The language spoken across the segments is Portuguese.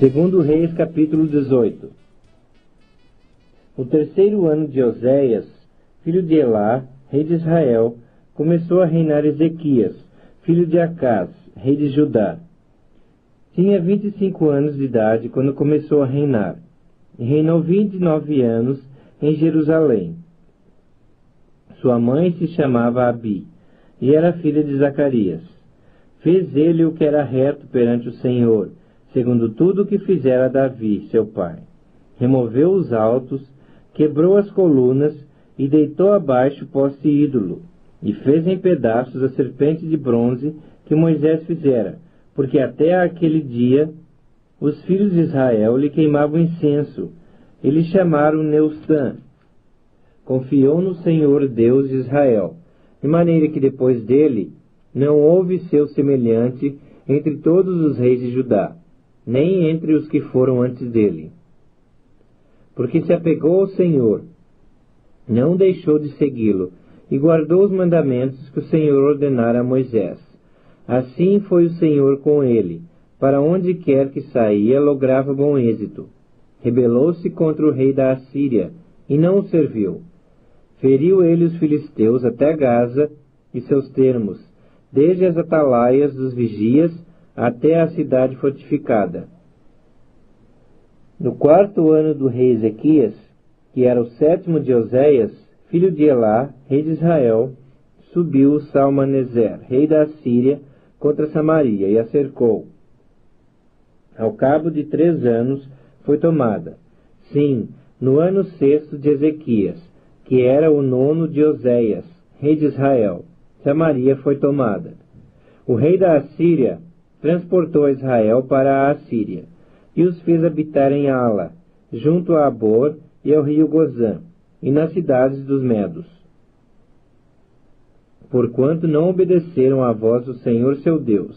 Segundo Reis, capítulo 18. No terceiro ano de Oséias, filho de Elá, rei de Israel, começou a reinar Ezequias, filho de Acás, rei de Judá. Tinha 25 anos de idade quando começou a reinar, e reinou 29 anos em Jerusalém. Sua mãe se chamava Abi, e era filha de Zacarias. Fez ele o que era reto perante o Senhor, segundo tudo o que fizera Davi, seu pai. Removeu os altos, quebrou as colunas e deitou abaixo o poste ídolo, e fez em pedaços a serpente de bronze que Moisés fizera, porque até aquele dia os filhos de Israel lhe queimavam incenso, e lhe chamaram Neustã. Confiou no Senhor Deus de Israel, de maneira que depois dele não houve seu semelhante entre todos os reis de Judá, nem entre os que foram antes dele. Porque se apegou ao Senhor, não deixou de segui-lo, e guardou os mandamentos que o Senhor ordenara a Moisés. Assim foi o Senhor com ele, para onde quer que saía, lograva bom êxito. Rebelou-se contra o rei da Assíria, e não o serviu. Feriu ele os filisteus até Gaza e seus termos, desde as atalaias dos vigias até a cidade fortificada. No quarto ano do rei Ezequias, que era o 7º de Oséias, filho de Elá, rei de Israel, subiu Salmaneser, rei da Assíria, contra Samaria, e a cercou. Ao cabo de 3 anos, foi tomada. Sim, no ano 6º de Ezequias, que era o 9º de Oséias, rei de Israel, Samaria foi tomada. O rei da Assíria transportou Israel para a Assíria, e os fez habitar em Ala, junto a Abor e ao rio Gozã, e nas cidades dos Medos. Porquanto não obedeceram à voz do Senhor seu Deus.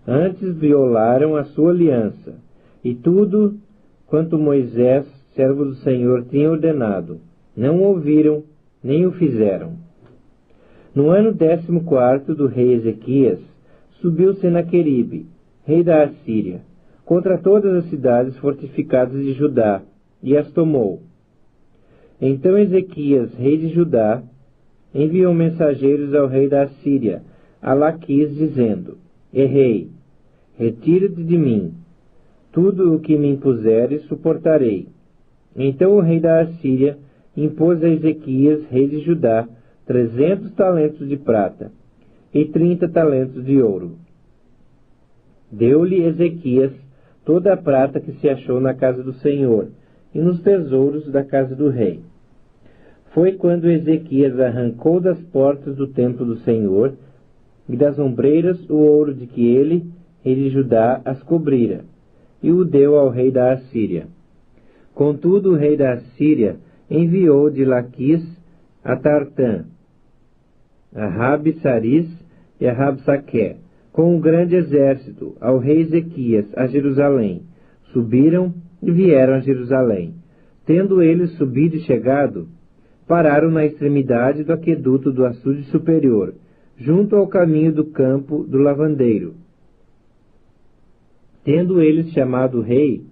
Antes violaram a sua aliança, e tudo quanto Moisés, servo do Senhor, tinha ordenado, não ouviram, nem o fizeram. No ano 14º do rei Ezequias, subiu Senaqueribe, rei da Assíria, contra todas as cidades fortificadas de Judá, e as tomou. Então Ezequias, rei de Judá, enviou mensageiros ao rei da Assíria, a Laquis, dizendo: Errei, retira-te de mim, tudo o que me impuseres suportarei. Então o rei da Assíria impôs a Ezequias, rei de Judá, 300 talentos de prata e 30 talentos de ouro. Deu-lhe Ezequias toda a prata que se achou na casa do Senhor e nos tesouros da casa do rei. Foi quando Ezequias arrancou das portas do templo do Senhor e das ombreiras o ouro de que ele, rei de Judá, as cobrira, e o deu ao rei da Assíria. Contudo, o rei da Assíria enviou de Laquis a Tartã, a Rabi-Saris e a Rabsaqué, com um grande exército, ao rei Ezequias, a Jerusalém. Subiram e vieram a Jerusalém. Tendo eles subido e chegado, pararam na extremidade do aqueduto do açude superior, junto ao caminho do campo do lavandeiro. Tendo eles chamado o rei,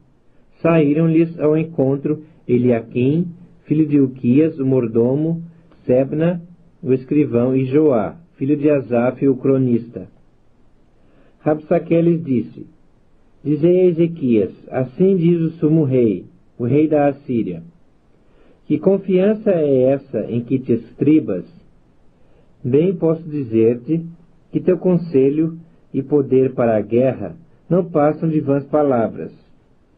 saíram-lhes ao encontro Eliaquim, filho de Uquias, o mordomo, Sebna, o escrivão, e Joá, filho de Asaf, o cronista. Rabsaqué lhes disse: Dizei a Ezequias: assim diz o sumo rei, o rei da Assíria: que confiança é essa em que te estribas? Bem posso dizer-te que teu conselho e poder para a guerra não passam de vãs palavras.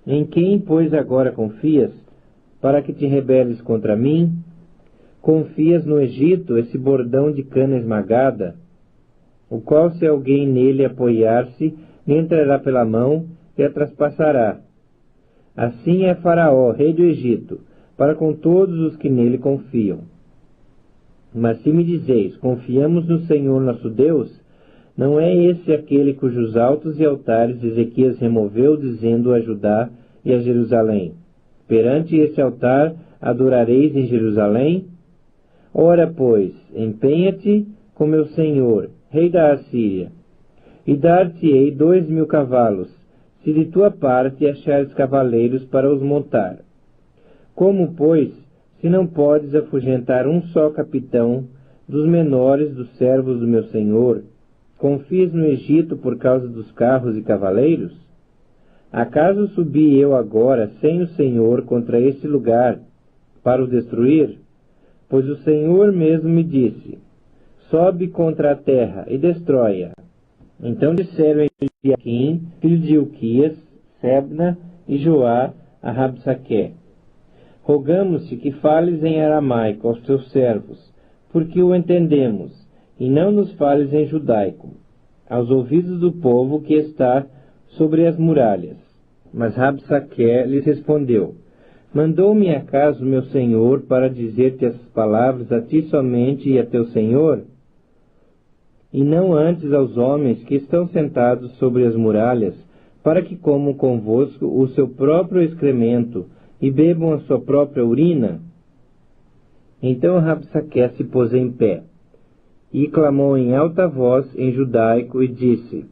Em quem, pois, agora confias, para que te rebeles contra mim? Confias no Egito, esse bordão de cana esmagada, o qual, se alguém nele apoiar-se, lhe entrará pela mão e a traspassará. Assim é Faraó, rei do Egito, para com todos os que nele confiam. Mas se me dizeis: confiamos no Senhor nosso Deus, não é esse aquele cujos altos e altares Ezequias removeu, dizendo a Judá e a Jerusalém: perante esse altar adorareis em Jerusalém? Ora, pois, empenha-te com meu senhor, rei da Assíria, e dar-te-ei 2.000 cavalos, se de tua parte achares cavaleiros para os montar. Como, pois, se não podes afugentar um só capitão dos menores dos servos do meu senhor, confias no Egito por causa dos carros e cavaleiros? Acaso subi eu agora sem o Senhor contra este lugar para o destruir? Pois o Senhor mesmo me disse: sobe contra a terra e destrói-a. Então disseram Eliaquim, filho de Ilquias, Sebna e Joá a Rabsaque: rogamos-te que fales em aramaico aos teus servos, porque o entendemos, e não nos fales em judaico, aos ouvidos do povo que está sobre as muralhas. Mas Rabsaque lhes respondeu: mandou-me acaso meu senhor para dizer-te essas palavras a ti somente e a teu senhor? E não antes aos homens que estão sentados sobre as muralhas, para que comam convosco o seu próprio excremento e bebam a sua própria urina? Então Rabsaque se pôs em pé, e clamou em alta voz em judaico, e disse: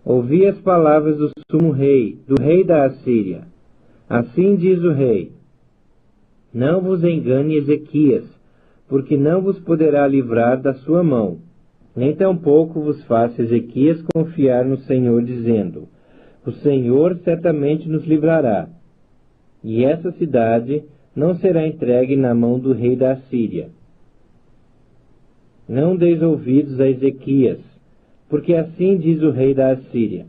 ouvi as palavras do sumo rei, do rei da Assíria. Assim diz o rei: não vos engane Ezequias, porque não vos poderá livrar da sua mão, nem tampouco vos faça Ezequias confiar no Senhor, dizendo: o Senhor certamente nos livrará, e essa cidade não será entregue na mão do rei da Assíria. Não deis ouvidos a Ezequias, porque assim diz o rei da Assíria: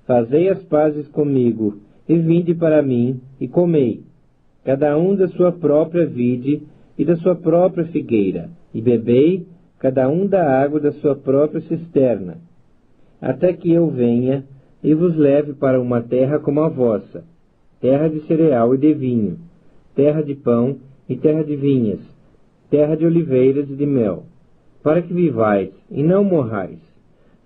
fazei as pazes comigo, e vinde para mim, e comei, cada um da sua própria vide e da sua própria figueira, e bebei, cada um da água da sua própria cisterna, até que eu venha e vos leve para uma terra como a vossa, terra de cereal e de vinho, terra de pão e terra de vinhas, terra de oliveiras e de mel, para que vivais e não morrais.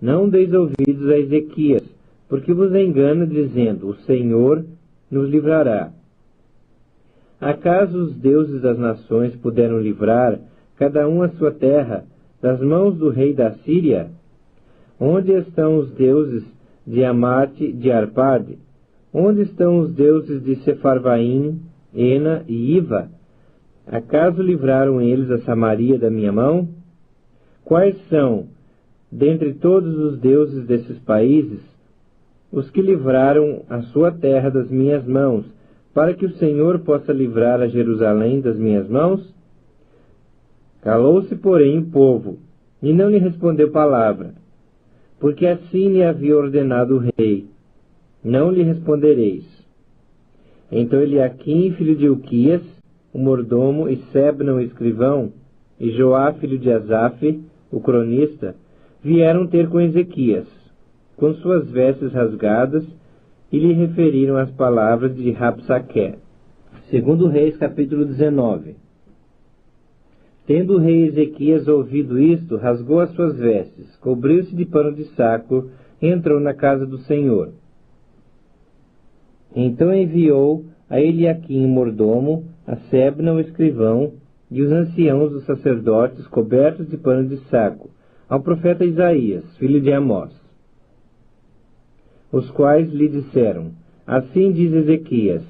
Não deis ouvidos a Ezequias, porque vos engana, dizendo: o Senhor nos livrará. Acaso os deuses das nações puderam livrar, cada um a sua terra, das mãos do rei da Síria? Onde estão os deuses de Amate, de Arpade? Onde estão os deuses de Sefarvaim, Ena e Iva? Acaso livraram eles a Samaria da minha mão? Quais são, dentre todos os deuses desses países, os que livraram a sua terra das minhas mãos, para que o Senhor possa livrar a Jerusalém das minhas mãos? Calou-se, porém, o povo, e não lhe respondeu palavra, porque assim lhe havia ordenado o rei: não lhe respondereis. Então Eliaquim, filho de Ilquias, o mordomo, e Sebna, o escrivão, e Joá, filho de Asaf, o cronista, vieram ter com Ezequias, com suas vestes rasgadas, e lhe referiram as palavras de Rabsaque. Segundo Reis, capítulo 19. Tendo o rei Ezequias ouvido isto, rasgou as suas vestes, cobriu-se de pano de saco, e entrou na casa do Senhor. Então enviou a Eliaquim, o mordomo, a Sebna, o escrivão, e os anciãos dos sacerdotes, cobertos de pano de saco, ao profeta Isaías, filho de Amós, os quais lhe disseram: assim diz Ezequias: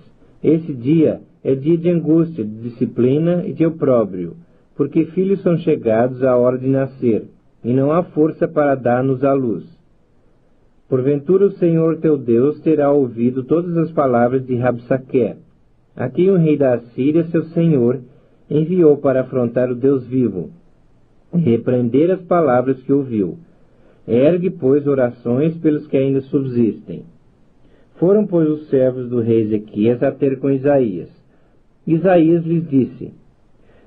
esse dia é dia de angústia, de disciplina e de opróbrio, porque filhos são chegados à hora de nascer, e não há força para dar-nos à luz. Porventura o Senhor teu Deus terá ouvido todas as palavras de Rabsaque, a quem o rei da Assíria, seu senhor, enviou para afrontar o Deus vivo, e repreender as palavras que ouviu. Ergue, pois, orações pelos que ainda subsistem. Foram, pois, os servos do rei Ezequias a ter com Isaías. Isaías lhes disse: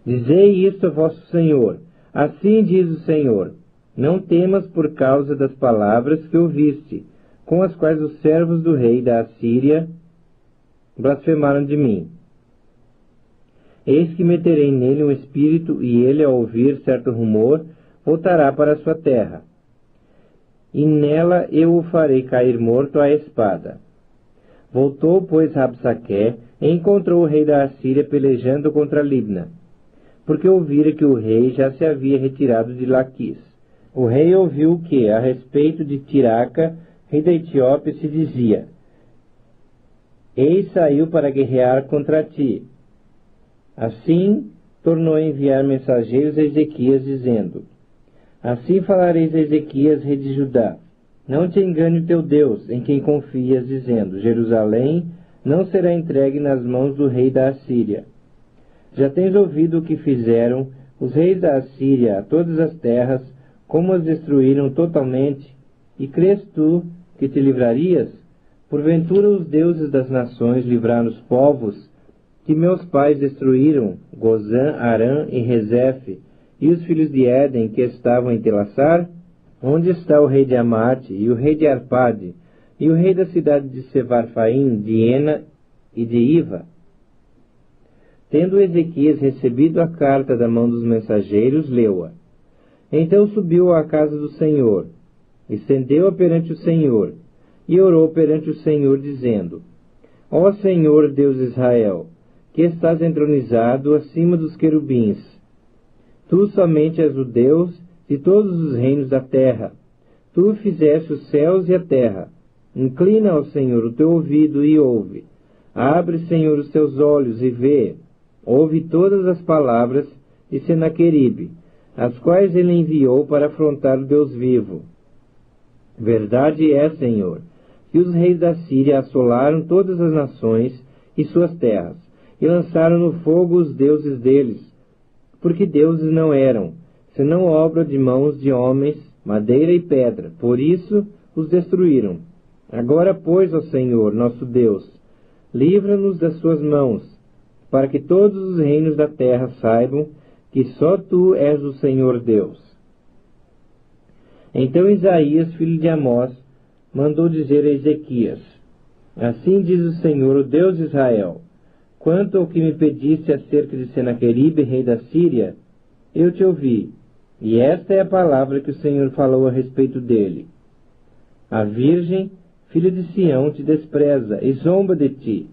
dizei isto a vosso senhor: assim diz o Senhor: não temas por causa das palavras que ouviste, com as quais os servos do rei da Assíria blasfemaram de mim. Eis que meterei nele um espírito, e ele, ao ouvir certo rumor, voltará para a sua terra, e nela eu o farei cair morto à espada. Voltou, pois, Rabsaque, e encontrou o rei da Assíria pelejando contra Libna, porque ouvira que o rei já se havia retirado de Laquis. O rei ouviu que, a respeito de Tiraca, rei da Etiópia, se dizia: eis saiu para guerrear contra ti. Assim tornou a enviar mensageiros a Ezequias, dizendo: Assim falareis a Ezequias, rei de Judá: Não te engane o teu Deus, em quem confias, dizendo: Jerusalém não será entregue nas mãos do rei da Assíria. Já tens ouvido o que fizeram os reis da Assíria a todas as terras, como as destruíram totalmente, e crês tu que te livrarias? Porventura os deuses das nações livraram os povos que meus pais destruíram, Gozã, Arã e Rezefe, e os filhos de Éden que estavam em Telassar? Onde está o rei de Amate, e o rei de Arpade, e o rei da cidade de Sevarfaim, de Ena e de Iva? Tendo Ezequias recebido a carta da mão dos mensageiros, leu-a. Então subiu à casa do Senhor, estendeu-a perante o Senhor, e orou perante o Senhor, dizendo: Ó Senhor Deus de Israel, que estás entronizado acima dos querubins, tu somente és o Deus de todos os reinos da terra. Tu fizeste os céus e a terra. Inclina ao Senhor o teu ouvido e ouve. Abre, Senhor, os teus olhos e vê. Ouve todas as palavras de Senaqueribe, as quais ele enviou para afrontar o Deus vivo. Verdade é, Senhor, que os reis da Síria assolaram todas as nações e suas terras, e lançaram no fogo os deuses deles, porque deuses não eram, senão obra de mãos de homens, madeira e pedra. Por isso os destruíram. Agora, pois, ó Senhor, nosso Deus, livra-nos das suas mãos, para que todos os reinos da terra saibam que só tu és o Senhor Deus. Então Isaías, filho de Amós, mandou dizer a Ezequias: Assim diz o Senhor, o Deus de Israel: Quanto ao que me pediste acerca de Senaqueribe, rei da Síria, eu te ouvi, e esta é a palavra que o Senhor falou a respeito dele. A virgem, filha de Sião, te despreza e zomba de ti.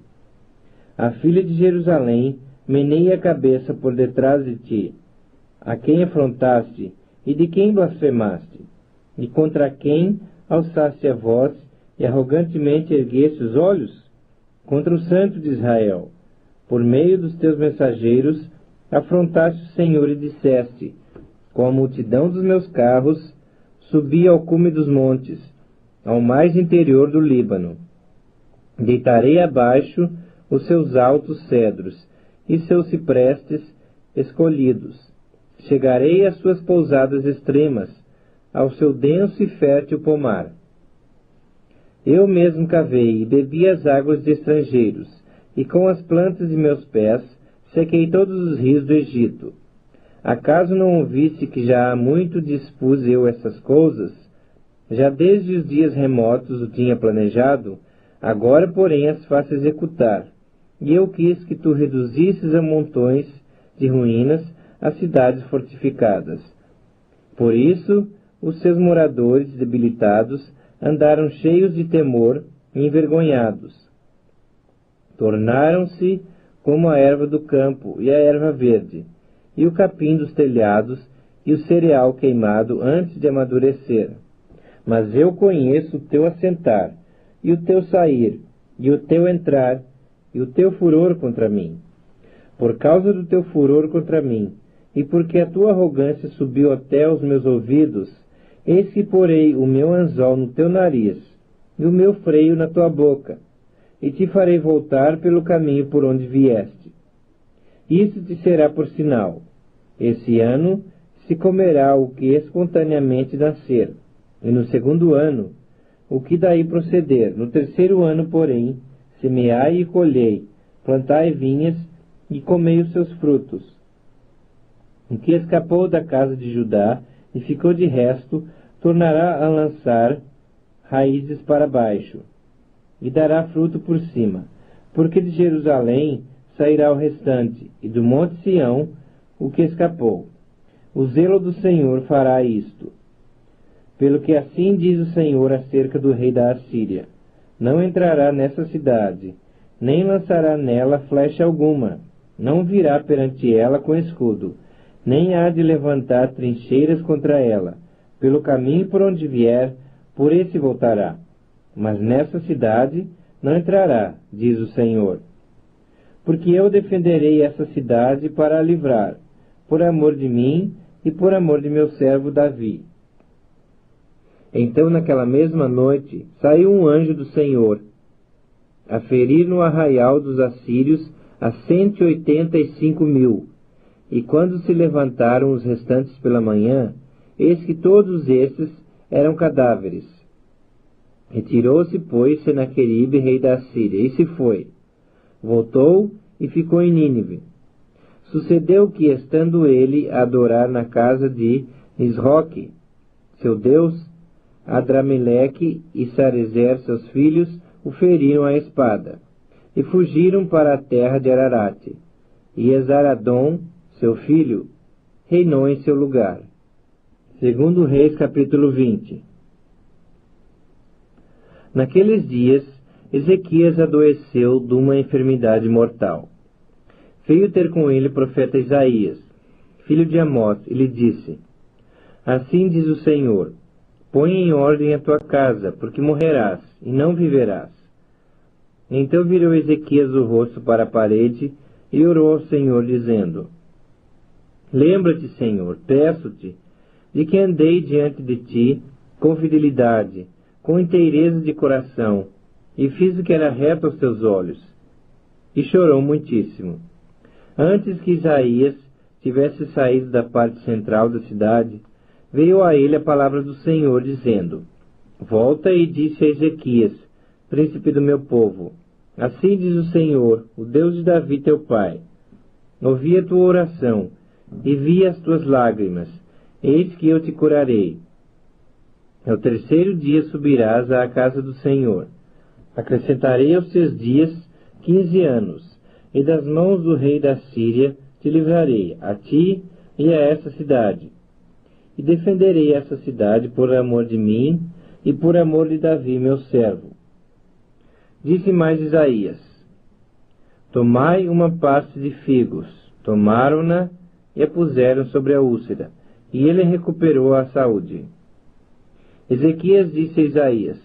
A filha de Jerusalém meneia a cabeça por detrás de ti. A quem afrontaste e de quem blasfemaste? E contra quem alçaste a voz e arrogantemente ergueste os olhos? Contra o Santo de Israel. Por meio dos teus mensageiros afrontaste o Senhor e disseste: Com a multidão dos meus carros subi ao cume dos montes, ao mais interior do Líbano. Deitarei abaixo os seus altos cedros e seus ciprestes escolhidos. Chegarei às suas pousadas extremas, ao seu denso e fértil pomar. Eu mesmo cavei e bebi as águas de estrangeiros, e com as plantas de meus pés sequei todos os rios do Egito. Acaso não ouviste que já há muito dispus eu essas coisas? Já desde os dias remotos o tinha planejado, agora, porém, as faço executar. E eu quis que tu reduzisses a montões de ruínas as cidades fortificadas. Por isso, os seus moradores debilitados andaram cheios de temor e envergonhados. Tornaram-se como a erva do campo e a erva verde, e o capim dos telhados e o cereal queimado antes de amadurecer. Mas eu conheço o teu assentar, e o teu sair, e o teu entrar, e o teu furor contra mim. Por causa do teu furor contra mim, e porque a tua arrogância subiu até os meus ouvidos, eis que porei o meu anzol no teu nariz, e o meu freio na tua boca, e te farei voltar pelo caminho por onde vieste. Isso te será por sinal. Esse ano se comerá o que espontaneamente nascer, e no segundo ano, o que daí proceder. No terceiro ano, porém, semeai e colhei, plantai vinhas e comei os seus frutos. O que escapou da casa de Judá e ficou de resto, tornará a lançar raízes para baixo, e dará fruto por cima, porque de Jerusalém sairá o restante, e do monte Sião o que escapou. O zelo do Senhor fará isto. Pelo que assim diz o Senhor acerca do rei da Assíria: Não entrará nessa cidade, nem lançará nela flecha alguma, não virá perante ela com escudo, nem há de levantar trincheiras contra ela. Pelo caminho por onde vier, por esse voltará. Mas nessa cidade não entrará, diz o Senhor. Porque eu defenderei essa cidade para a livrar, por amor de mim e por amor de meu servo Davi. Então, naquela mesma noite, saiu um anjo do Senhor, a ferir no arraial dos assírios a 185.000. E quando se levantaram os restantes pela manhã, eis que todos esses eram cadáveres. Retirou-se, pois, Senaqueribe, rei da Assíria, e se foi. Voltou e ficou em Nínive. Sucedeu que, estando ele a adorar na casa de Nisroque, seu deus, Adrameleque e Sarezer, seus filhos, o feriram à espada, e fugiram para a terra de Ararate. E Esaradom, seu filho, reinou em seu lugar. Segundo Reis, capítulo 20. Naqueles dias, Ezequias adoeceu de uma enfermidade mortal. Veio ter com ele o profeta Isaías, filho de Amós, e lhe disse: Assim diz o Senhor, põe em ordem a tua casa, porque morrerás, e não viverás. Então virou Ezequias o rosto para a parede, e orou ao Senhor, dizendo: Lembra-te, Senhor, peço-te, de que andei diante de ti com fidelidade, com inteireza de coração, e fiz o que era reto aos teus olhos. E chorou muitíssimo. Antes que Isaías tivesse saído da parte central da cidade, veio a ele a palavra do Senhor, dizendo: Volta e disse a Ezequias, príncipe do meu povo: Assim diz o Senhor, o Deus de Davi teu pai: Ouvi a tua oração, e vi as tuas lágrimas, eis que eu te curarei. Ao terceiro dia subirás à casa do Senhor. Acrescentarei aos teus dias 15 anos, e das mãos do rei da Síria te livrarei, a ti e a essa cidade. E defenderei essa cidade por amor de mim e por amor de Davi, meu servo. Disse mais Isaías: Tomai uma paste de figos. Tomaram-na e a puseram sobre a úlcera, e ele recuperou a saúde. Ezequias disse a Isaías: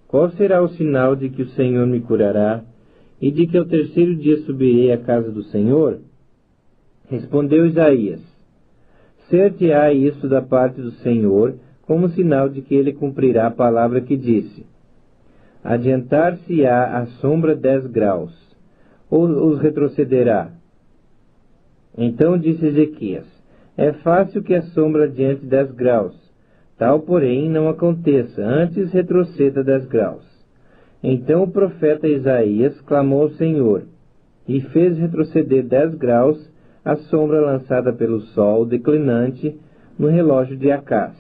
Qual será o sinal de que o Senhor me curará, e de que ao terceiro dia subirei à casa do Senhor? Respondeu Isaías: Ser-te-á isso da parte do Senhor, como sinal de que ele cumprirá a palavra que disse: Adiantar-se-á a sombra 10 graus, ou os retrocederá? Então disse Ezequias: É fácil que a sombra adiante 10 graus. Tal, porém, não aconteça, antes retroceda 10 graus. Então o profeta Isaías clamou ao Senhor, e fez retroceder 10 graus a sombra lançada pelo sol declinante no relógio de Acás.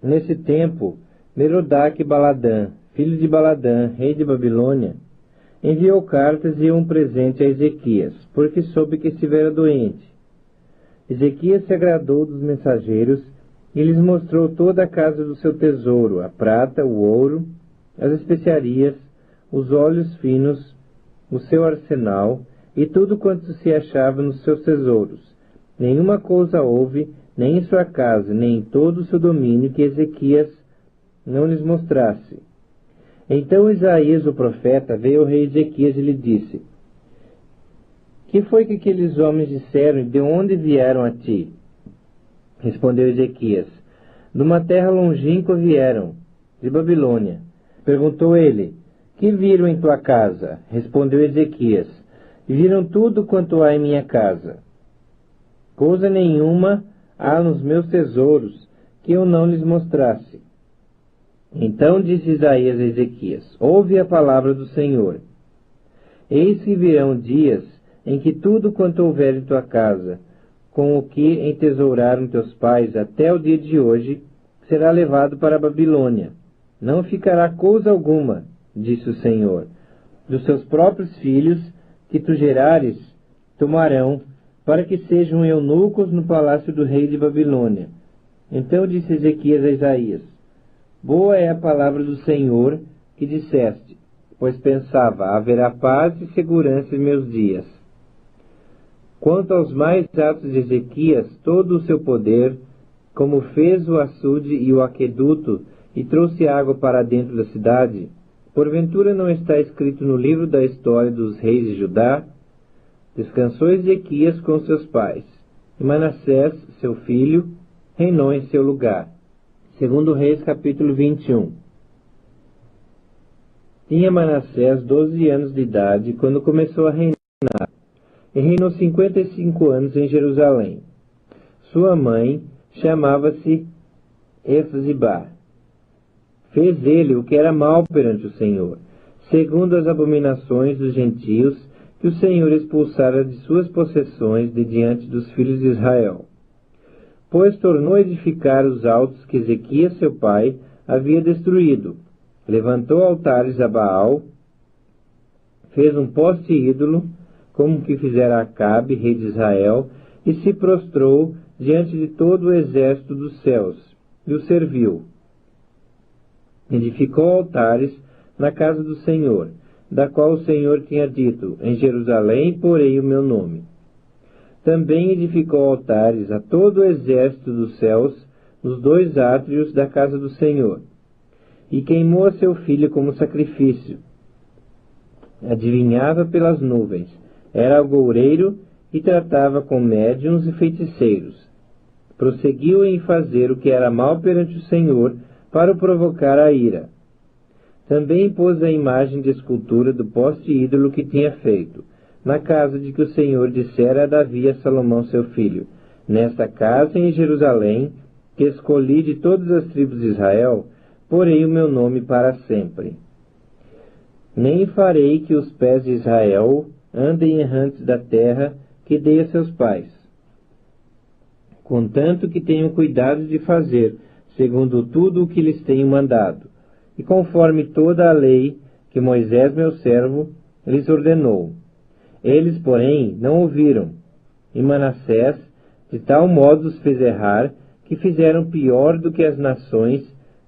Nesse tempo, Merodach-Baladã, filho de Baladã, rei de Babilônia, enviou cartas e um presente a Ezequias, porque soube que estivera doente. Ezequias se agradou dos mensageiros e lhes mostrou toda a casa do seu tesouro, a prata, o ouro, as especiarias, os óleos finos, o seu arsenal e tudo quanto se achava nos seus tesouros. Nenhuma coisa houve, nem em sua casa, nem em todo o seu domínio, que Ezequias não lhes mostrasse. Então Isaías, o profeta, veio ao rei Ezequias e lhe disse: Que foi que aqueles homens disseram e de onde vieram a ti? Respondeu Ezequias: De uma terra longínqua vieram, de Babilônia. Perguntou ele: Que viram em tua casa? Respondeu Ezequias: Viram tudo quanto há em minha casa. Coisa nenhuma há nos meus tesouros que eu não lhes mostrasse. Então disse Isaías a Ezequias: Ouve a palavra do Senhor. Eis que virão dias em que tudo quanto houver em tua casa, com o que entesouraram teus pais até o dia de hoje, será levado para a Babilônia. Não ficará coisa alguma, disse o Senhor. Dos seus próprios filhos, que tu gerares, tomarão, para que sejam eunucos no palácio do rei de Babilônia. Então disse Ezequias a Isaías: Boa é a palavra do Senhor que disseste, pois pensava: haverá paz e segurança em meus dias. Quanto aos mais atos de Ezequias, todo o seu poder, como fez o açude e o aqueduto, e trouxe água para dentro da cidade, Porventura não está escrito no livro da história dos reis de Judá? Descansou Ezequias com seus pais, e Manassés, seu filho, reinou em seu lugar. Segundo Reis, capítulo 21. Tinha Manassés 12 anos de idade quando começou a reinar, e reinou 55 anos em Jerusalém. Sua mãe chamava-se Efzibá. Fez ele o que era mal perante o Senhor, segundo as abominações dos gentios que o Senhor expulsara de suas possessões de diante dos filhos de Israel. Pois tornou a edificar os altos que Ezequias seu pai havia destruído. Levantou altares a Baal, fez um poste ídolo, como que fizera Acabe, rei de Israel, e se prostrou diante de todo o exército dos céus, e o serviu. Edificou altares na casa do Senhor, da qual o Senhor tinha dito, em Jerusalém porei o meu nome. Também edificou altares a todo o exército dos céus, nos 2 átrios da casa do Senhor, e queimou a seu filho como sacrifício. Adivinhava pelas nuvens, era agoureiro e tratava com médiuns e feiticeiros. Prosseguiu em fazer o que era mal perante o Senhor, para o provocar a ira. Também pôs a imagem de escultura do poste ídolo que tinha feito, na casa de que o Senhor dissera a Davi e a Salomão seu filho, nesta casa em Jerusalém, que escolhi de todas as tribos de Israel, porei o meu nome para sempre. Nem farei que os pés de Israel andem errantes da terra que dei a seus pais, contanto que tenham cuidado de fazer segundo tudo o que lhes tenho mandado, e conforme toda a lei que Moisés, meu servo, lhes ordenou. Eles, porém, não ouviram, e Manassés de tal modo os fez errar, que fizeram pior do que as nações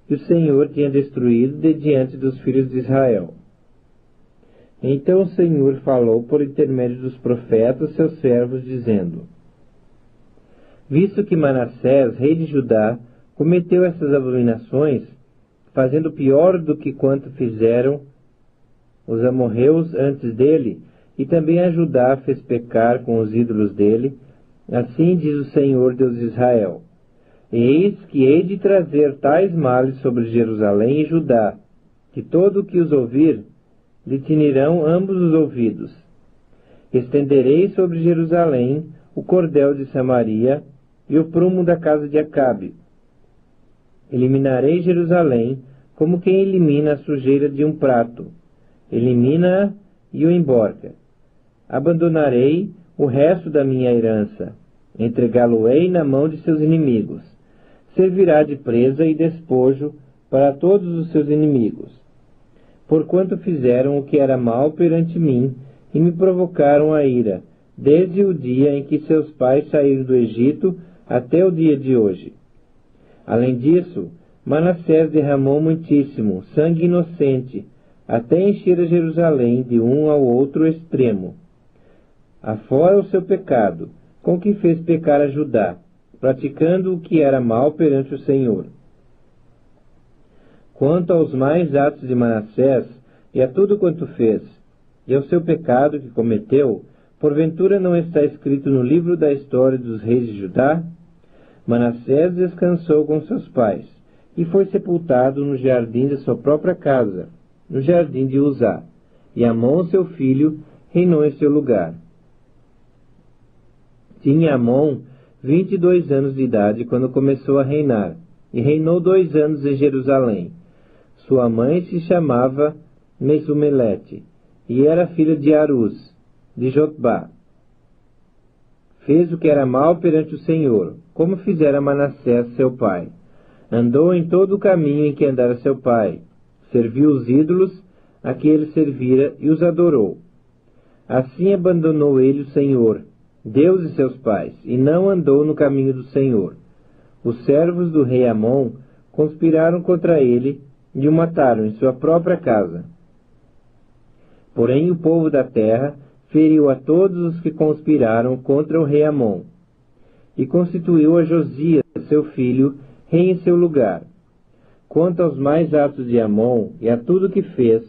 que o Senhor tinha destruído de diante dos filhos de Israel. Então o Senhor falou por intermédio dos profetas, seus servos, dizendo: Visto que Manassés, rei de Judá, cometeu essas abominações, fazendo pior do que quanto fizeram os amorreus antes dele, e também a Judá fez pecar com os ídolos dele, assim diz o Senhor Deus de Israel: Eis que hei de trazer tais males sobre Jerusalém e Judá, que todo o que os ouvir, lhe tinirão ambos os ouvidos. Estenderei sobre Jerusalém o cordel de Samaria e o prumo da casa de Acabe. Eliminarei Jerusalém como quem elimina a sujeira de um prato. Elimina-a e o emborca. Abandonarei o resto da minha herança. Entregá-lo-ei na mão de seus inimigos. Servirá de presa e despojo para todos os seus inimigos. Porquanto fizeram o que era mal perante mim e me provocaram a ira, desde o dia em que seus pais saíram do Egito até o dia de hoje. Além disso, Manassés derramou muitíssimo sangue inocente, até encher a Jerusalém de um ao outro extremo. Afora o seu pecado, com que fez pecar a Judá, praticando o que era mal perante o Senhor. Quanto aos mais atos de Manassés, e a tudo quanto fez, e ao seu pecado que cometeu, porventura não está escrito no livro da história dos reis de Judá? Manassés descansou com seus pais, e foi sepultado no jardim de sua própria casa, no jardim de Uzá, e Amon, seu filho, reinou em seu lugar. Tinha Amon 22 anos de idade quando começou a reinar, e reinou 2 anos em Jerusalém. Sua mãe se chamava Mesumelete, e era filha de Aruz, de Jotbá. Fez o que era mal perante o Senhor, como fizera Manassés seu pai. Andou em todo o caminho em que andara seu pai. Serviu os ídolos a que ele servira e os adorou. Assim abandonou ele o Senhor, Deus de seus pais, e não andou no caminho do Senhor. Os servos do rei Amon conspiraram contra ele e o mataram em sua própria casa. Porém o povo da terra feriu a todos os que conspiraram contra o rei Amon, e constituiu a Josias, seu filho, rei em seu lugar. Quanto aos mais atos de Amon e a tudo que fez,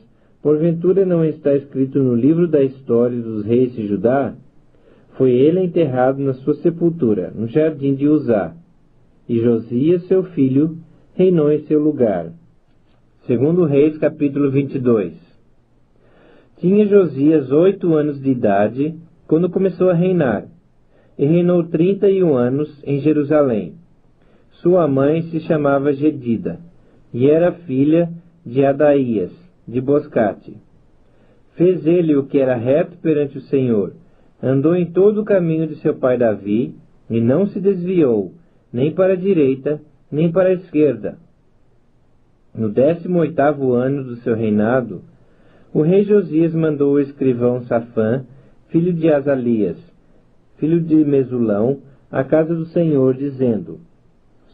Porventura não está escrito no livro da história dos reis de Judá? Foi ele enterrado na sua sepultura, no jardim de Uzá. E Josias, seu filho, reinou em seu lugar. Segundo Reis, capítulo 22. Tinha Josias 8 anos de idade, quando começou a reinar, e reinou 31 anos em Jerusalém. Sua mãe se chamava Gedida, e era filha de Adaías, de Boscate. Fez ele o que era reto perante o Senhor, andou em todo o caminho de seu pai Davi, e não se desviou, nem para a direita, nem para a esquerda. No 18º ano do seu reinado, o rei Josias mandou o escrivão Safã, filho de Azalias, filho de Mesulão, à casa do Senhor, dizendo: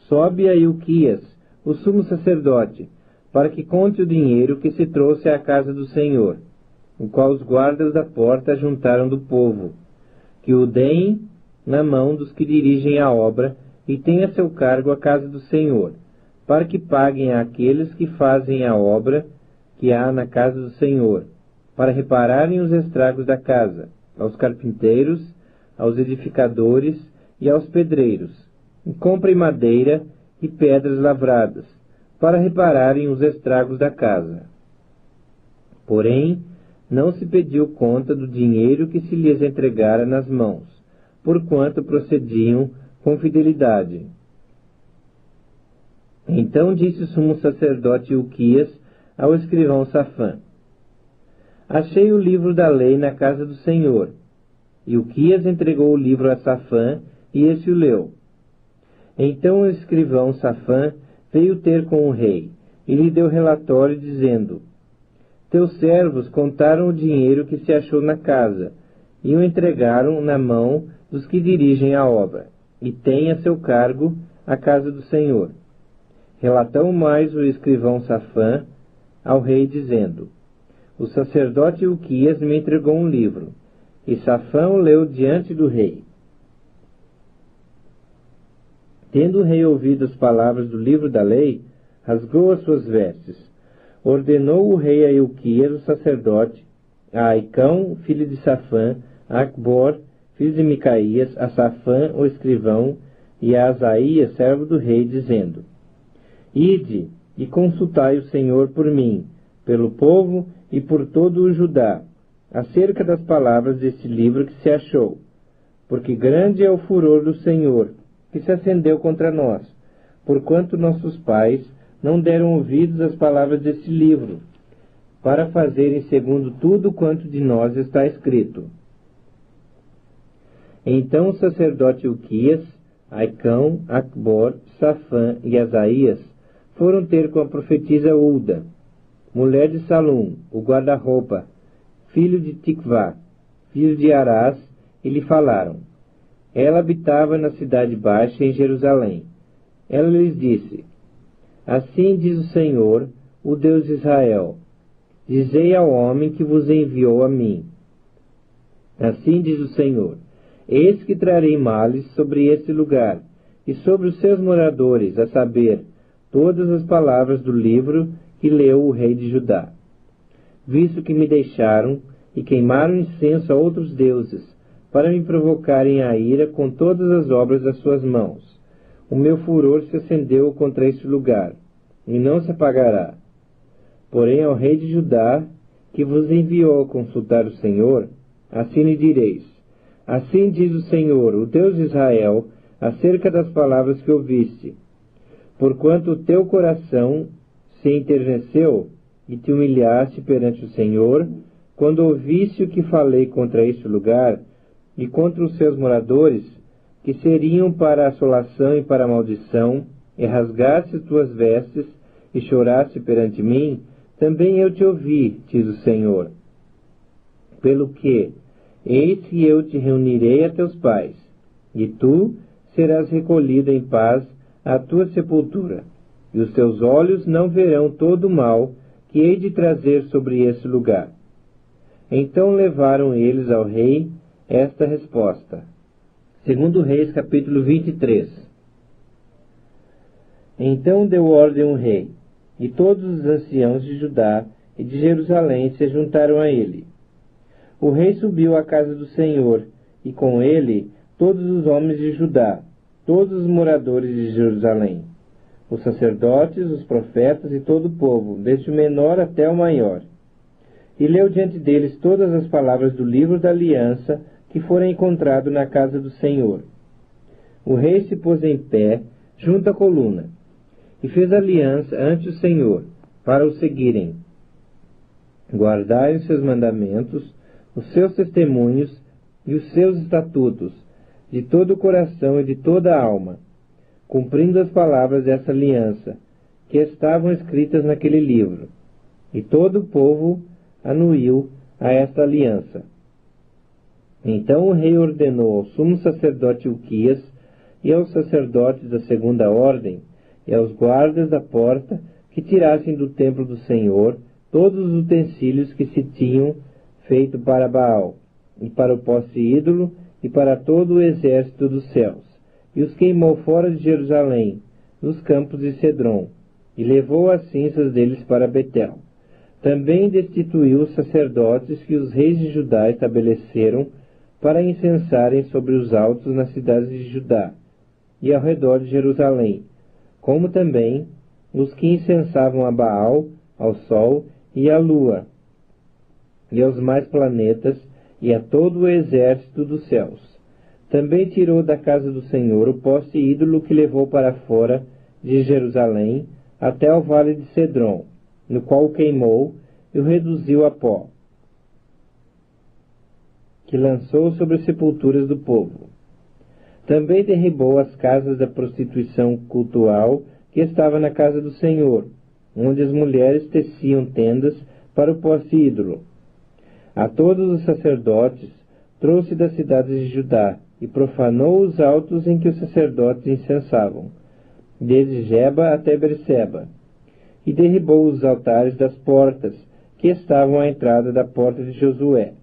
Sobe a Ilquias, o sumo sacerdote, para que conte o dinheiro que se trouxe à casa do Senhor, o qual os guardas da porta juntaram do povo, que o deem na mão dos que dirigem a obra e tenha a seu cargo a casa do Senhor, para que paguem àqueles que fazem a obra que há na casa do Senhor, para repararem os estragos da casa, aos carpinteiros, aos edificadores e aos pedreiros, e comprem madeira e pedras lavradas, para repararem os estragos da casa. Porém, não se pediu conta do dinheiro que se lhes entregara nas mãos, porquanto procediam com fidelidade. Então disse o sumo sacerdote Ilquias ao escrivão Safã: Achei o livro da lei na casa do Senhor. Ilquias entregou o livro a Safã, e esse o leu. Então o escrivão Safã veio ter com o rei, e lhe deu relatório, dizendo: Teus servos contaram o dinheiro que se achou na casa, e o entregaram na mão dos que dirigem a obra, e têm a seu cargo a casa do Senhor. Relatou mais o escrivão Safã ao rei, dizendo: O sacerdote Ilquias me entregou um livro, e Safã o leu diante do rei. Tendo o rei ouvido as palavras do livro da lei, rasgou as suas vestes. Ordenou o rei a Ilquias, o sacerdote, a Aicão, filho de Safã, a Acbor, filho de Micaías, a Safã, o escrivão, e a Asaías, servo do rei, dizendo: Ide e consultai o Senhor por mim, pelo povo e por todo o Judá, acerca das palavras deste livro que se achou, porque grande é o furor do Senhor, que se acendeu contra nós, porquanto nossos pais não deram ouvidos às palavras deste livro, para fazerem segundo tudo quanto de nós está escrito. Então o sacerdote Ilquias, Aicão, Acbor, Safã e Asaías foram ter com a profetisa Ulda, mulher de Salum, o guarda-roupa, filho de Tikvá, filho de Arás, e lhe falaram. Ela habitava na cidade baixa em Jerusalém. Ela lhes disse: Assim diz o Senhor, o Deus de Israel: Dizei ao homem que vos enviou a mim. Assim diz o Senhor: Eis que trarei males sobre este lugar, e sobre os seus moradores, a saber, todas as palavras do livro que leu o rei de Judá. Visto que me deixaram e queimaram incenso a outros deuses, para me provocarem a ira com todas as obras das suas mãos, o meu furor se acendeu contra este lugar, e não se apagará. Porém ao rei de Judá, que vos enviou a consultar o Senhor, assim lhe direis: Assim diz o Senhor, o Deus de Israel, acerca das palavras que ouviste. Porquanto o teu coração se enterneceu e te humilhaste perante o Senhor, quando ouviste o que falei contra este lugar e contra os seus moradores, que seriam para a assolação e para a maldição, e rasgaste tuas vestes e choraste perante mim, também eu te ouvi, diz o Senhor. Pelo que, eis que eu te reunirei a teus pais, e tu serás recolhida em paz à tua sepultura, e os teus olhos não verão todo o mal que hei de trazer sobre esse lugar. Então levaram eles ao rei esta resposta. Segundo Reis, capítulo 23. Então deu ordem o rei, e todos os anciãos de Judá, e de Jerusalém se juntaram a ele. O rei subiu à casa do Senhor, e com ele todos os homens de Judá, todos os moradores de Jerusalém, os sacerdotes, os profetas e todo o povo, desde o menor até o maior. E leu diante deles todas as palavras do livro da aliança que fora encontrado na casa do Senhor. O rei se pôs em pé, junto à coluna, e fez aliança ante o Senhor, para o seguirem. Guardai os seus mandamentos, os seus testemunhos e os seus estatutos, de todo o coração e de toda a alma, cumprindo as palavras dessa aliança, que estavam escritas naquele livro. E todo o povo anuiu a esta aliança. Então o rei ordenou ao sumo sacerdote Ilquias e aos sacerdotes da segunda ordem e aos guardas da porta que tirassem do templo do Senhor todos os utensílios que se tinham feito para Baal, e para o poste ídolo, e para todo o exército dos céus, e os queimou fora de Jerusalém, nos campos de Cedron, e levou as cinzas deles para Betel. Também destituiu os sacerdotes que os reis de Judá estabeleceram para incensarem sobre os altos nas cidades de Judá e ao redor de Jerusalém, como também os que incensavam a Baal, ao sol e à lua, e aos mais planetas, e a todo o exército dos céus. Também tirou da casa do Senhor o poste ídolo que levou para fora de Jerusalém até ao vale de Cedron, no qual o queimou e o reduziu a pó, que lançou sobre as sepulturas do povo. Também derribou as casas da prostituição cultual que estava na casa do Senhor, onde as mulheres teciam tendas para o poste ídolo. A todos os sacerdotes trouxe das cidades de Judá e profanou os altos em que os sacerdotes incensavam, desde Geba até Berseba, e derribou os altares das portas que estavam à entrada da porta de Josué,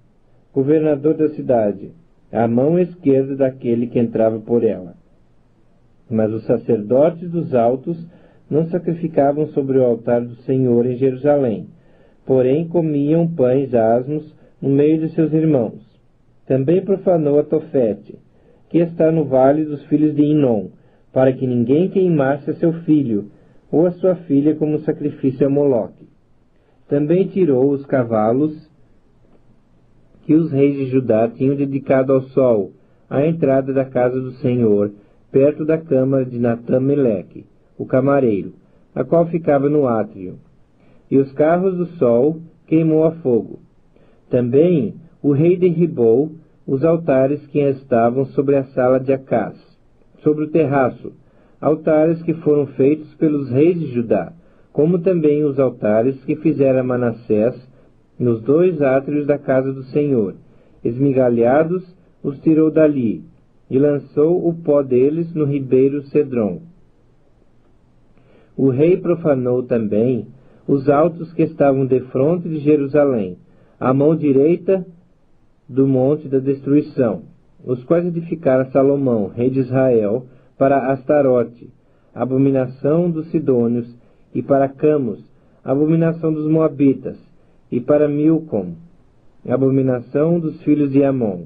governador da cidade, à mão esquerda daquele que entrava por ela. Mas os sacerdotes dos altos não sacrificavam sobre o altar do Senhor em Jerusalém, porém comiam pães asmos no meio de seus irmãos. Também profanou a Tofete, que está no vale dos filhos de Inom, para que ninguém queimasse a seu filho ou a sua filha como sacrifício a Moloque. Também tirou os cavalos que os reis de Judá tinham dedicado ao sol, à entrada da casa do Senhor, perto da câmara de Natã-Meleque, o camareiro, a qual ficava no átrio. E os carros do sol queimou a fogo. Também o rei derribou os altares que estavam sobre a sala de Acás, sobre o terraço, altares que foram feitos pelos reis de Judá, como também os altares que fizera Manassés nos dois átrios da casa do Senhor. Esmigalhados, os tirou dali, e lançou o pó deles no ribeiro Cedron. O rei profanou também os altos que estavam defronte de Jerusalém, à mão direita do monte da destruição, os quais edificara Salomão, rei de Israel, para Astarote, abominação dos sidônios, e para Camos, abominação dos moabitas, e para Milcom, abominação dos filhos de Amon.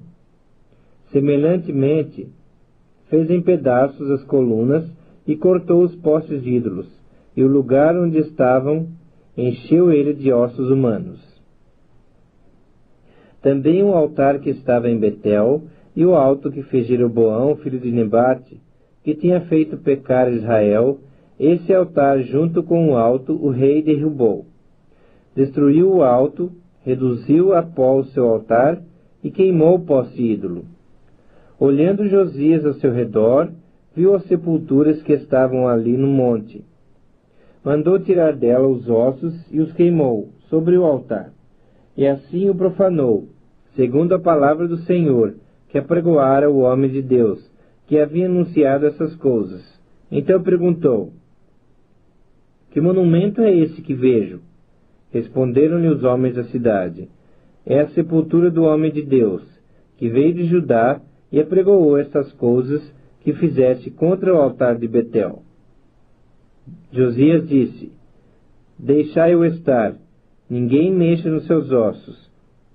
Semelhantemente, fez em pedaços as colunas e cortou os postes de ídolos, e o lugar onde estavam encheu ele de ossos humanos. Também o altar que estava em Betel, e o alto que fez Jeroboão, filho de Nebate, que tinha feito pecar Israel, esse altar junto com o alto o rei derrubou. Destruiu o alto, reduziu a pó o seu altar e queimou o poste ídolo. Olhando Josias ao seu redor, viu as sepulturas que estavam ali no monte. Mandou tirar dela os ossos e os queimou sobre o altar. E assim o profanou, segundo a palavra do Senhor, que apregoara o homem de Deus, que havia anunciado essas coisas. Então perguntou: que monumento é esse que vejo? Responderam-lhe os homens da cidade: é a sepultura do homem de Deus, que veio de Judá e apregoou estas coisas que fizeste contra o altar de Betel. Josias disse: deixai-o estar, ninguém mexa nos seus ossos.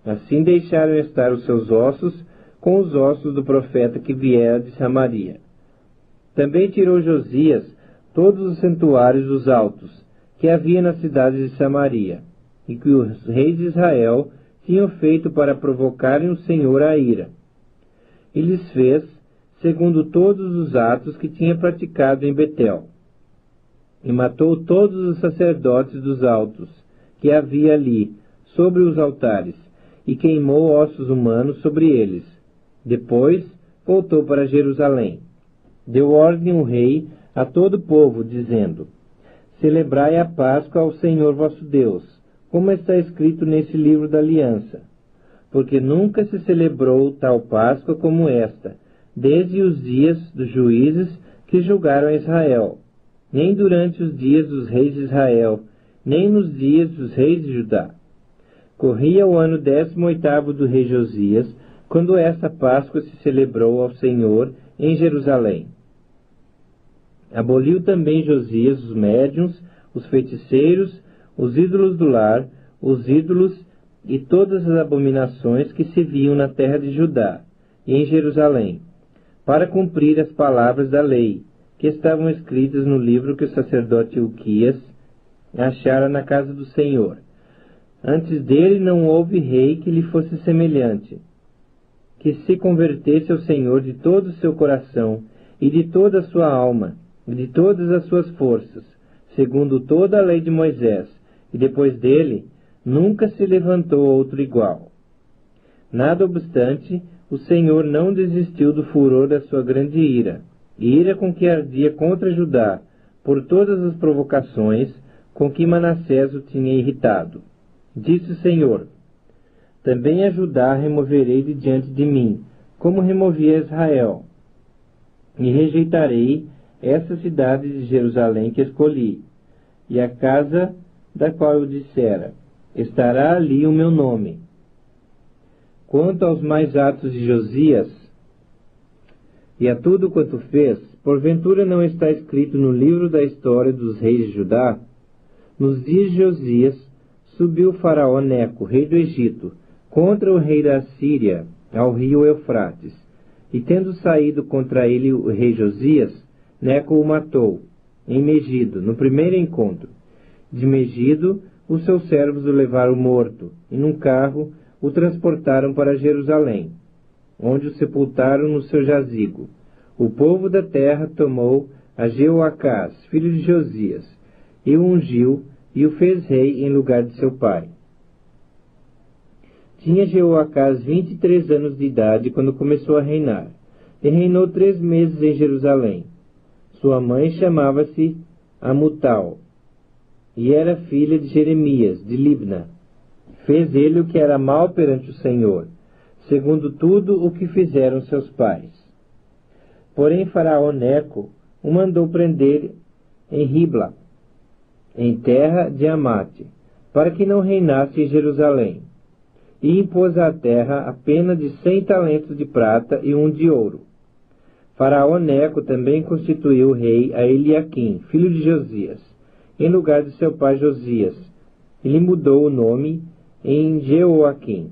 Assim deixaram estar os seus ossos com os ossos do profeta que viera de Samaria. Também tirou Josias todos os santuários dos altos que havia na cidade de Samaria, e que os reis de Israel tinham feito para provocarem o Senhor à ira. E lhes fez segundo todos os atos que tinha praticado em Betel. E matou todos os sacerdotes dos altos que havia ali, sobre os altares, e queimou ossos humanos sobre eles. Depois voltou para Jerusalém. Deu ordem o rei a todo o povo, dizendo: Celebrai a Páscoa ao Senhor vosso Deus, como está escrito nesse livro da aliança. Porque nunca se celebrou tal Páscoa como esta, desde os dias dos juízes que julgaram a Israel, nem durante os dias dos reis de Israel, nem nos dias dos reis de Judá. Corria o ano 18º do rei Josias, quando esta Páscoa se celebrou ao Senhor em Jerusalém. Aboliu também Josias os médiuns, os feiticeiros, os ídolos do lar, os ídolos e todas as abominações que se viam na terra de Judá e em Jerusalém, para cumprir as palavras da lei, que estavam escritas no livro que o sacerdote Hilquias achara na casa do Senhor. Antes dele não houve rei que lhe fosse semelhante, que se convertesse ao Senhor de todo o seu coração, e de toda a sua alma, e de todas as suas forças, segundo toda a lei de Moisés, e depois dele nunca se levantou outro igual. Nada obstante, o Senhor não desistiu do furor da sua grande ira com que ardia contra Judá, por todas as provocações com que Manassés o tinha irritado. Disse o Senhor: Também a Judá removerei de diante de mim, como removi a Israel, e rejeitarei essa cidade de Jerusalém que escolhi, e a casa da qual eu dissera: estará ali o meu nome. Quanto aos mais atos de Josias, e a tudo quanto fez, porventura não está escrito no livro da história dos reis de Judá? Nos dias de Josias, subiu Faraó Neco, rei do Egito, contra o rei da Assíria, ao rio Eufrates. E tendo saído contra ele o rei Josias, Neco o matou, em Megido, no primeiro encontro. De Megido, os seus servos o levaram morto, e num carro o transportaram para Jerusalém, onde o sepultaram no seu jazigo. O povo da terra tomou a Jeoacás, filho de Josias, e o ungiu, e o fez rei em lugar de seu pai. Tinha Jeoacás 23 anos de idade quando começou a reinar, e reinou 3 meses em Jerusalém. Sua mãe chamava-se Amutal, e era filha de Jeremias, de Libna. Fez ele o que era mal perante o Senhor, segundo tudo o que fizeram seus pais. Porém Faraó Neco o mandou prender em Ribla, em terra de Amate, para que não reinasse em Jerusalém, e impôs à terra a pena de 100 talentos de prata e 1 de ouro. Faraó Neco também constituiu rei a Eliaquim, filho de Josias, em lugar de seu pai Josias, e lhe mudou o nome em Jeoaquim.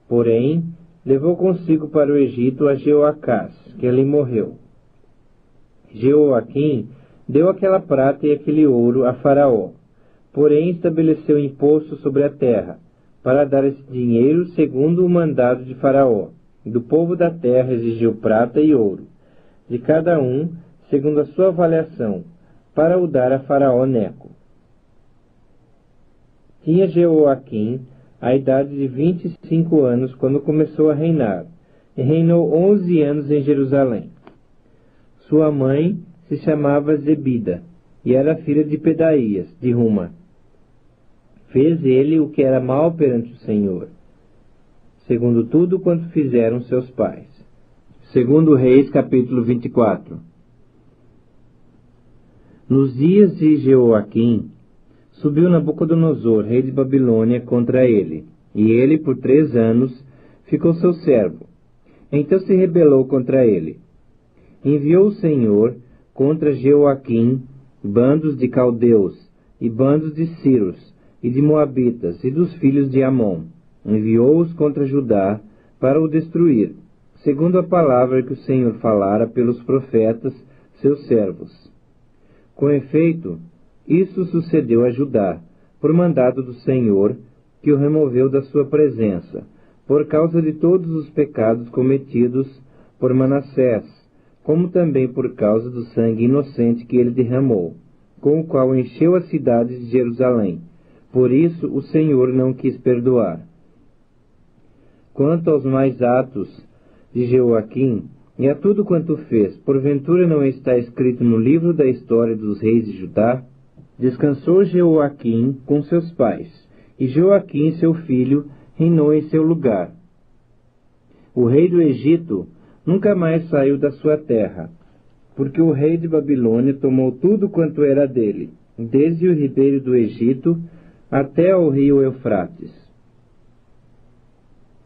Porém, levou consigo para o Egito a Jeoacás, que ali morreu. Jeoaquim deu aquela prata e aquele ouro a Faraó, porém estabeleceu imposto sobre a terra, para dar esse dinheiro segundo o mandado de Faraó. Do povo da terra exigiu prata e ouro, de cada um, segundo a sua avaliação, para o dar a Faraó Neco. Tinha Jeoaquim a idade de 25 anos quando começou a reinar, e reinou 11 anos em Jerusalém. Sua mãe se chamava Zebida, e era filha de Pedaías, de Ruma. Fez ele o que era mal perante o Senhor, segundo tudo quanto fizeram seus pais. Segundo Reis, capítulo 24. Nos dias de Jeoaquim, subiu Nabucodonosor, rei de Babilônia, contra ele, e ele, por 3 anos, ficou seu servo. Então se rebelou contra ele. Enviou o Senhor contra Jeoaquim bandos de caldeus e bandos de sírios, e de Moabitas, e dos filhos de Amon. Enviou-os contra Judá para o destruir, segundo a palavra que o Senhor falara pelos profetas, seus servos. Com efeito, isso sucedeu a Judá, por mandado do Senhor, que o removeu da sua presença, por causa de todos os pecados cometidos por Manassés, como também por causa do sangue inocente que ele derramou, com o qual encheu a cidade de Jerusalém. Por isso o Senhor não quis perdoar. Quanto aos mais atos de Jeoaquim, e a tudo quanto fez, porventura não está escrito no livro da história dos reis de Judá? Descansou Jeoaquim com seus pais, e Joaquim, seu filho, reinou em seu lugar. O rei do Egito nunca mais saiu da sua terra, porque o rei de Babilônia tomou tudo quanto era dele, desde o ribeiro do Egito até ao rio Eufrates.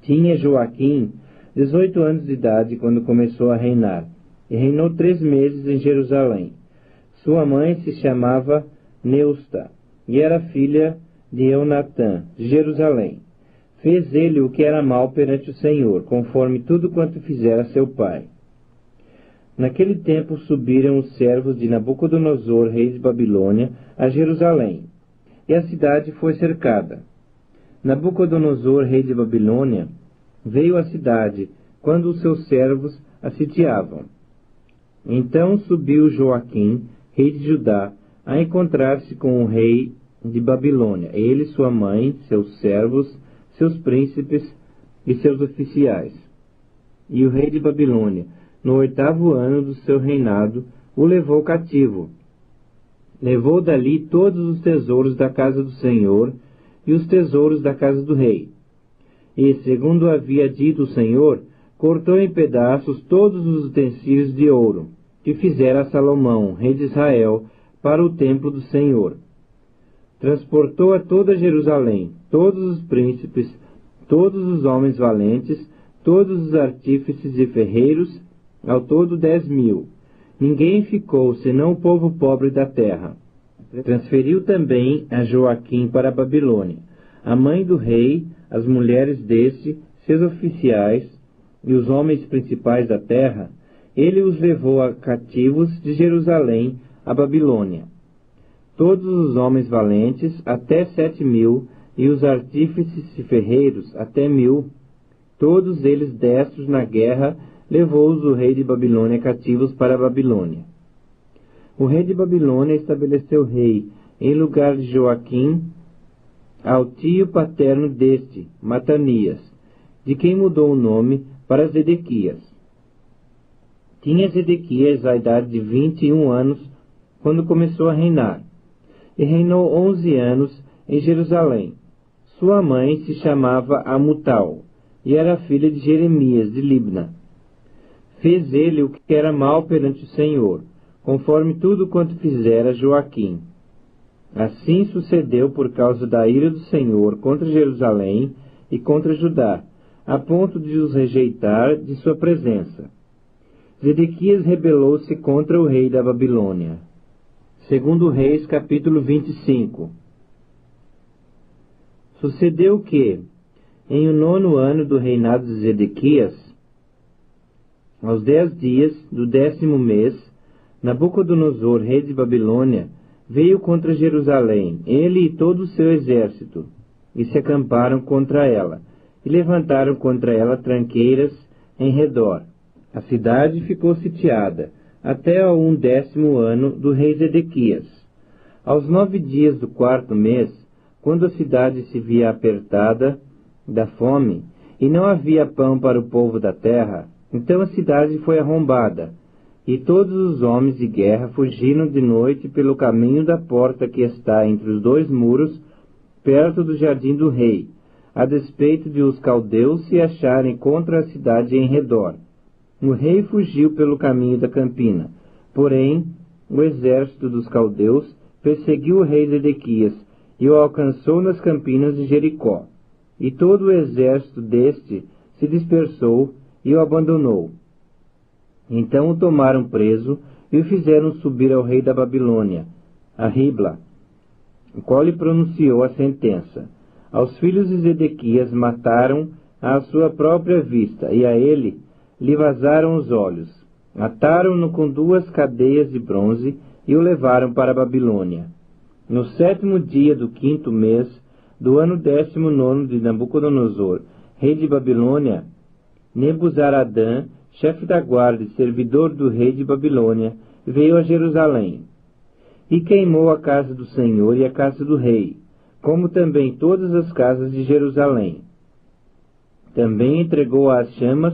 Tinha Joaquim 18 anos de idade quando começou a reinar, e reinou 3 meses em Jerusalém. Sua mãe se chamava Neusta, e era filha de Eunatã, de Jerusalém. Fez ele o que era mal perante o Senhor, conforme tudo quanto fizera seu pai. Naquele tempo subiram os servos de Nabucodonosor, rei de Babilônia, a Jerusalém, e a cidade foi cercada. Nabucodonosor, rei de Babilônia, veio à cidade, quando os seus servos a sitiavam. Então subiu Joaquim, rei de Judá, a encontrar-se com o rei de Babilônia, ele, sua mãe, seus servos, seus príncipes e seus oficiais. E o rei de Babilônia, no 8º ano do seu reinado, o levou cativo. Levou dali todos os tesouros da casa do Senhor e os tesouros da casa do rei. E, segundo havia dito o Senhor, cortou em pedaços todos os utensílios de ouro que fizera Salomão, rei de Israel, para o templo do Senhor. Transportou a toda Jerusalém todos os príncipes, todos os homens valentes, todos os artífices e ferreiros, ao todo 10.000. Ninguém ficou, senão o povo pobre da terra. Transferiu também a Joaquim para a Babilônia, a mãe do rei, as mulheres deste, seus oficiais e os homens principais da terra. Ele os levou a cativos de Jerusalém a Babilônia. Todos os homens valentes, até 7.000, e os artífices e ferreiros, até 1.000, todos eles destros na guerra, levou-os o rei de Babilônia cativos para a Babilônia. O rei de Babilônia estabeleceu rei, em lugar de Joaquim, ao tio paterno deste, Matanias, de quem mudou o nome para Zedequias. Tinha Zedequias a idade de 21 anos, quando começou a reinar, e reinou 11 anos em Jerusalém. Sua mãe se chamava Amutal, e era filha de Jeremias, de Libna. Fez ele o que era mal perante o Senhor, conforme tudo quanto fizera Joaquim. Assim sucedeu por causa da ira do Senhor contra Jerusalém e contra Judá, a ponto de os rejeitar de sua presença. Zedequias rebelou-se contra o rei da Babilônia. Segundo Reis, capítulo 25. Sucedeu que, em o 9º ano do reinado de Zedequias, aos 10 dias do 10º mês, Nabucodonosor, rei de Babilônia, veio contra Jerusalém, ele e todo o seu exército, e se acamparam contra ela, e levantaram contra ela tranqueiras em redor. A cidade ficou sitiada, até ao 10º ano do rei Zedequias. Aos 9 dias do 4º mês, quando a cidade se via apertada da fome, e não havia pão para o povo da terra, então a cidade foi arrombada, e todos os homens de guerra fugiram de noite pelo caminho da porta que está entre os 2 muros, perto do jardim do rei, a despeito de os caldeus se acharem contra a cidade em redor. O rei fugiu pelo caminho da campina, porém o exército dos caldeus perseguiu o rei Zedequias e o alcançou nas campinas de Jericó. E todo o exército deste se dispersou e o abandonou. Então o tomaram preso e o fizeram subir ao rei da Babilônia, a Ribla, o qual lhe pronunciou a sentença. Aos filhos de Zedequias mataram à sua própria vista, e a ele lhe vazaram os olhos. Ataram-no com 2 cadeias de bronze e o levaram para a Babilônia. No 7º dia do 5º mês, do ano 19º de Nabucodonosor, rei de Babilônia, Nebuzaradã, chefe da guarda e servidor do rei de Babilônia, veio a Jerusalém e queimou a casa do Senhor e a casa do rei, como também todas as casas de Jerusalém. Também entregou às chamas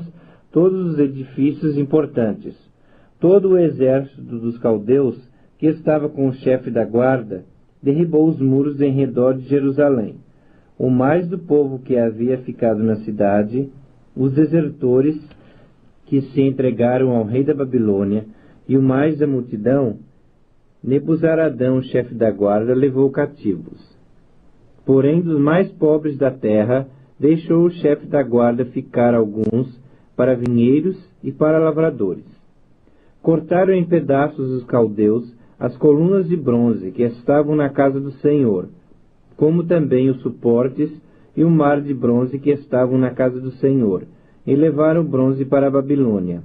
todos os edifícios importantes. Todo o exército dos caldeus, que estava com o chefe da guarda, derribou os muros em redor de Jerusalém. O mais do povo que havia ficado na cidade, os desertores que se entregaram ao rei da Babilônia, e o mais da multidão, Nebuzaradã, o chefe da guarda, levou cativos. Porém, dos mais pobres da terra, deixou o chefe da guarda ficar alguns para vinheiros e para lavradores. Cortaram em pedaços os caldeus as colunas de bronze que estavam na casa do Senhor, como também os suportes e o mar de bronze que estavam na casa do Senhor, e levaram o bronze para a Babilônia.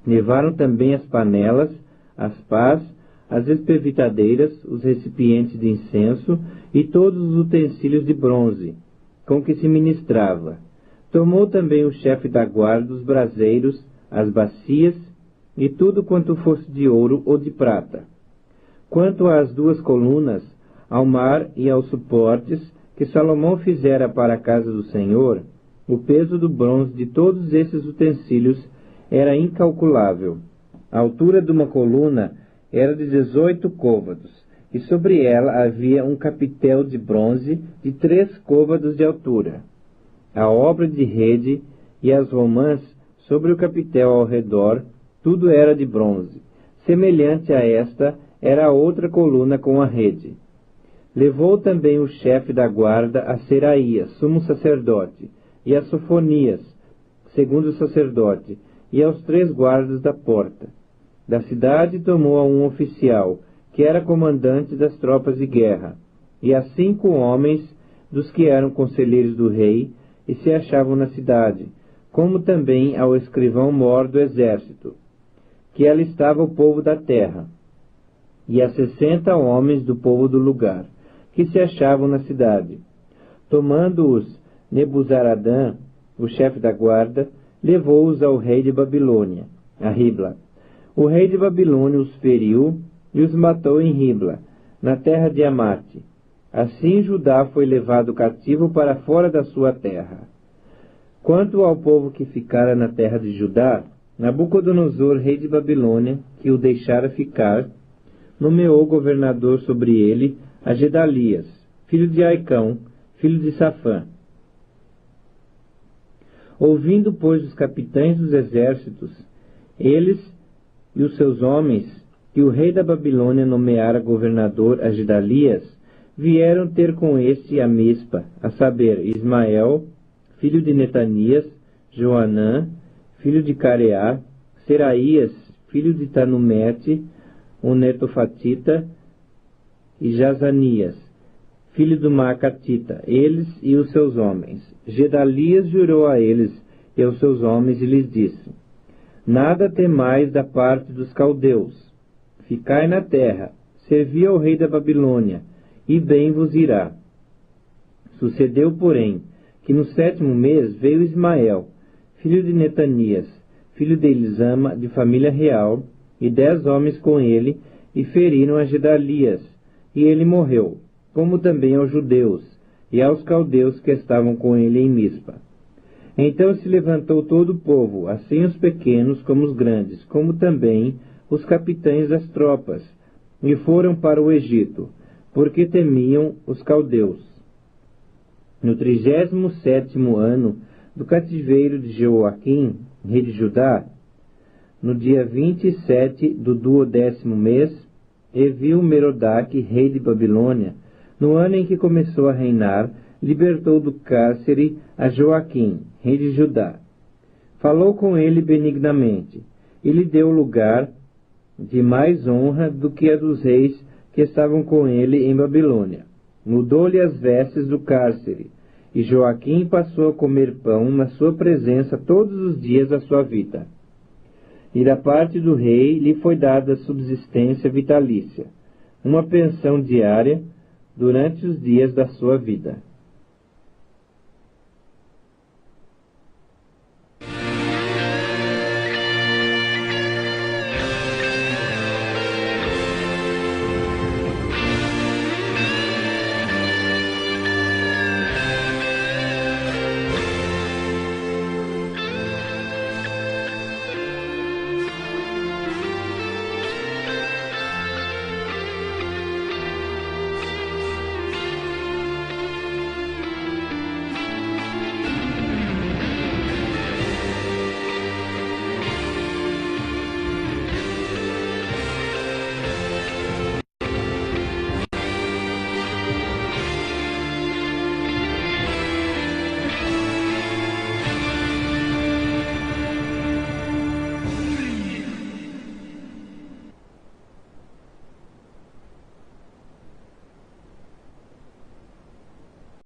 Levaram também as panelas, as pás, as espevitadeiras, os recipientes de incenso e todos os utensílios de bronze com que se ministrava. Tomou também o chefe da guarda os braseiros, as bacias e tudo quanto fosse de ouro ou de prata. Quanto às 2 colunas, ao mar e aos suportes que Salomão fizera para a casa do Senhor, o peso do bronze de todos esses utensílios era incalculável. A altura de uma coluna era de 18 côvados, e sobre ela havia um capitel de bronze de 3 côvados de altura. A obra de rede e as romãs sobre o capitel ao redor, tudo era de bronze. Semelhante a esta era a outra coluna com a rede. Levou também o chefe da guarda a Seraías, sumo sacerdote, e a Sofonias, segundo sacerdote, e aos 3 guardas da porta. Da cidade tomou a um oficial, que era comandante das tropas de guerra, e a 5 homens dos que eram conselheiros do rei e se achavam na cidade, como também ao escrivão-mor do exército, que ali estava o povo da terra, e a 60 homens do povo do lugar, que se achavam na cidade. Tomando-os Nebuzaradã, o chefe da guarda, levou-os ao rei de Babilônia, a Ribla. O rei de Babilônia os feriu e os matou em Ribla, na terra de Amate. Assim Judá foi levado cativo para fora da sua terra. Quanto ao povo que ficara na terra de Judá, Nabucodonosor, rei de Babilônia, que o deixara ficar, nomeou governador sobre ele a Gedalias, filho de Aicão, filho de Safã. Ouvindo, pois, os capitães dos exércitos, eles e os seus homens, que o rei da Babilônia nomeara governador a Gedalias, vieram ter com este a Mispa, a saber, Ismael, filho de Netanias, Joanã, filho de Careá, Seraías, filho de Tanumete, o netofatita, e Jazanias, filho do Maacatita, eles e os seus homens. Gedalias jurou a eles e aos seus homens e lhes disse: Nada temais da parte dos caldeus. Ficai na terra, servi ao rei da Babilônia, e bem vos irá. Sucedeu, porém, que no 7º mês veio Ismael, filho de Netanias, filho de Elisama, de família real, e 10 homens com ele, e feriram a Gedalias, e ele morreu, como também aos judeus, e aos caldeus que estavam com ele em Mispa. Então se levantou todo o povo, assim os pequenos como os grandes, como também os capitães das tropas, e foram para o Egito, porque temiam os caldeus. No 37º ano do cativeiro de Jeoaquim, rei de Judá, no dia 27 do 12º mês, Evil-Merodach, rei de Babilônia, no ano em que começou a reinar, libertou do cárcere a Joaquim, rei de Judá. Falou com ele benignamente, e lhe deu lugar de mais honra do que a dos reis que estavam com ele em Babilônia. Mudou-lhe as vestes do cárcere, e Joaquim passou a comer pão na sua presença todos os dias da sua vida. E da parte do rei lhe foi dada subsistência vitalícia, uma pensão diária durante os dias da sua vida.